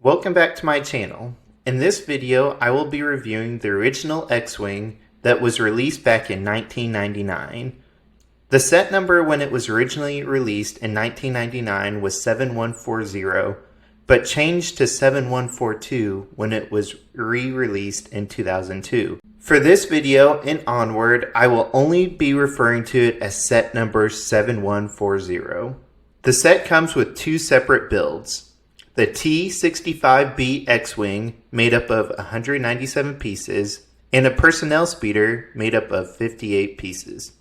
Welcome back to my channel. In this video, I will be reviewing the original X-Wing that was released back in 1999. The set number when it was originally released in 1999 was 7140, but changed to 7142 when it was re-released in 2002. For this video and onward, I will only be referring to it as set number 7140. The set comes with two separate builds. The T-65B X-Wing, made up of 197 pieces, and a personnel speeder made up of 58 pieces.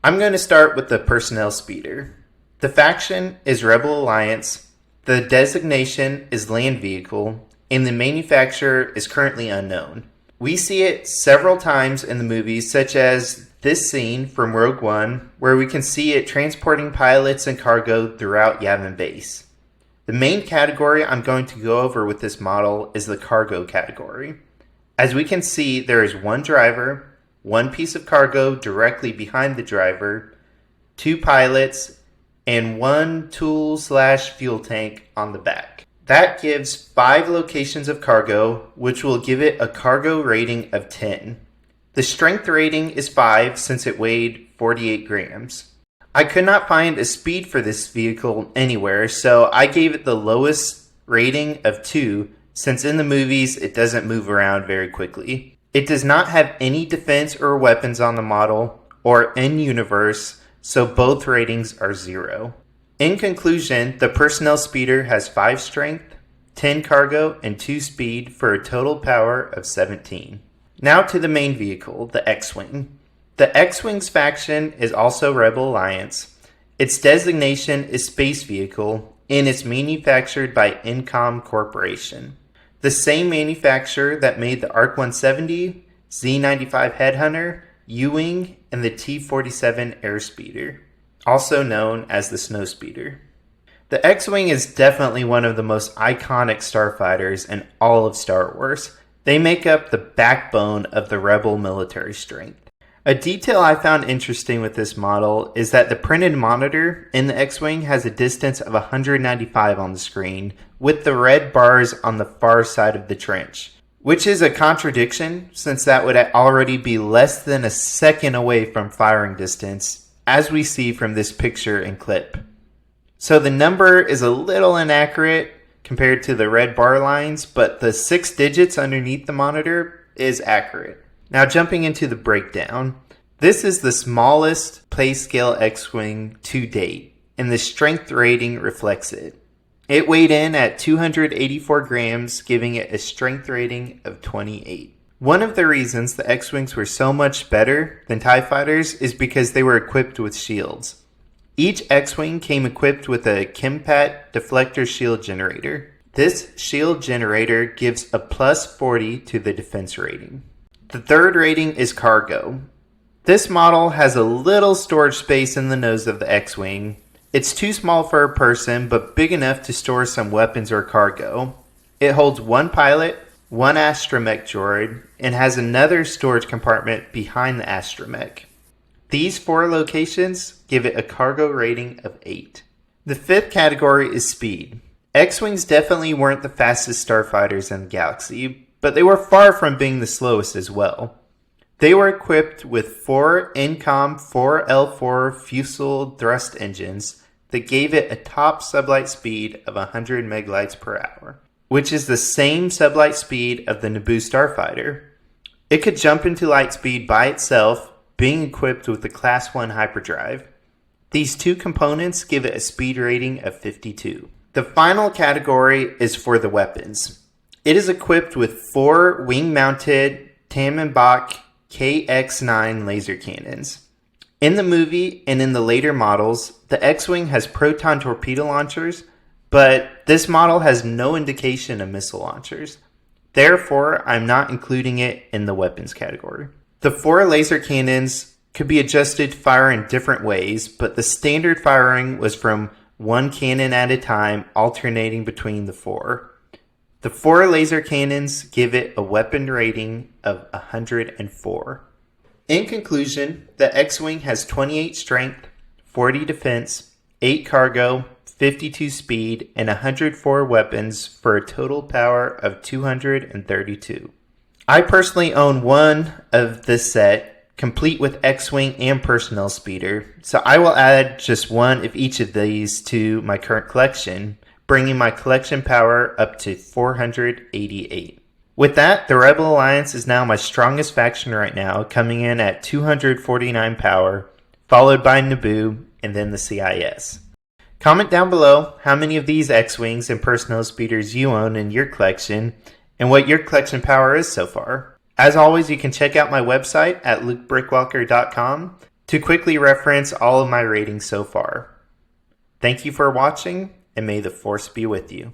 I'm going to start with the personnel speeder. The faction is Rebel Alliance, the designation is land vehicle, and the manufacturer is currently unknown. We see it several times in the movies, such as this scene from Rogue One, where we can see it transporting pilots and cargo throughout Yavin Base. The main category I'm going to go over with this model is the cargo category. As we can see, there is one driver, one piece of cargo directly behind the driver, two pilots, and one tool/fuel tank on the back. That gives 5 locations of cargo, which will give it a cargo rating of 10. The strength rating is 5 since it weighed 48 grams. I could not find a speed for this vehicle anywhere, so I gave it the lowest rating of 2 since in the movies it doesn't move around very quickly. It does not have any defense or weapons on the model or in-universe, so both ratings are 0. In conclusion, the personnel speeder has 5 strength, 10 cargo, and 2 speed for a total power of 17. Now to the main vehicle, the X-Wing. The X-Wing's faction is also Rebel Alliance. Its designation is Space Vehicle, and it's manufactured by Incom Corporation. The same manufacturer that made the ARC-170, Z-95 Headhunter, U-Wing, and the T-47 Airspeeder, also known as the Snowspeeder. The X-Wing is definitely one of the most iconic starfighters in all of Star Wars. They make up the backbone of the Rebel military strength. A detail I found interesting with this model is that the printed monitor in the X-Wing has a distance of 195 on the screen, with the red bars on the far side of the trench, which is a contradiction since that would already be less than a second away from firing distance, as we see from this picture and clip. So the number is a little inaccurate compared to the red bar lines, but the 6 digits underneath the monitor is accurate. Now jumping into the breakdown. This is the smallest play scale X-Wing to date, and the strength rating reflects it. It weighed in at 284 grams, giving it a strength rating of 28. One of the reasons the X-Wings were so much better than TIE fighters is because they were equipped with shields. Each X-Wing came equipped with a Chempat deflector shield generator. This shield generator gives a plus 40 to the defense rating. The third rating is cargo. This model has a little storage space in the nose of the X-Wing. It's too small for a person, but big enough to store some weapons or cargo. It holds one pilot, one astromech droid, and has another storage compartment behind the astromech. These 4 locations give it a cargo rating of 8. The 5th category is speed. X-Wings definitely weren't the fastest starfighters in the galaxy, but they were far from being the slowest as well. They were equipped with 4 Incom 4L4 Fusel thrust engines that gave it a top sublight speed of 100 meglights per hour, which is the same sublight speed of the Naboo starfighter. It could jump into light speed by itself, being equipped with the Class 1 hyperdrive. These 2 components give it a speed rating of 52. The final category is for the weapons. It is equipped with 4 wing-mounted Tannenbach KX-9 laser cannons. In the movie and in the later models, the X-Wing has proton torpedo launchers, but this model has no indication of missile launchers. Therefore, I'm not including it in the weapons category. The 4 laser cannons could be adjusted to fire in different ways, but the standard firing was from 1 cannon at a time, alternating between the 4. The 4 laser cannons give it a weapon rating of 104. In conclusion, the X-Wing has 28 strength, 40 defense, 8 cargo, 52 speed, and 104 weapons for a total power of 232. I personally own one of this set, complete with X-Wing and personnel speeder, so I will add just one of each of these to my current collection, bringing my collection power up to 488. With that, the Rebel Alliance is now my strongest faction right now, coming in at 249 power, followed by Naboo, and then the CIS. Comment down below how many of these X-Wings and personnel speeders you own in your collection, and what your collection power is so far. As always, you can check out my website at lukebrickwalker.com to quickly reference all of my ratings so far. Thank you for watching, and may the Force be with you.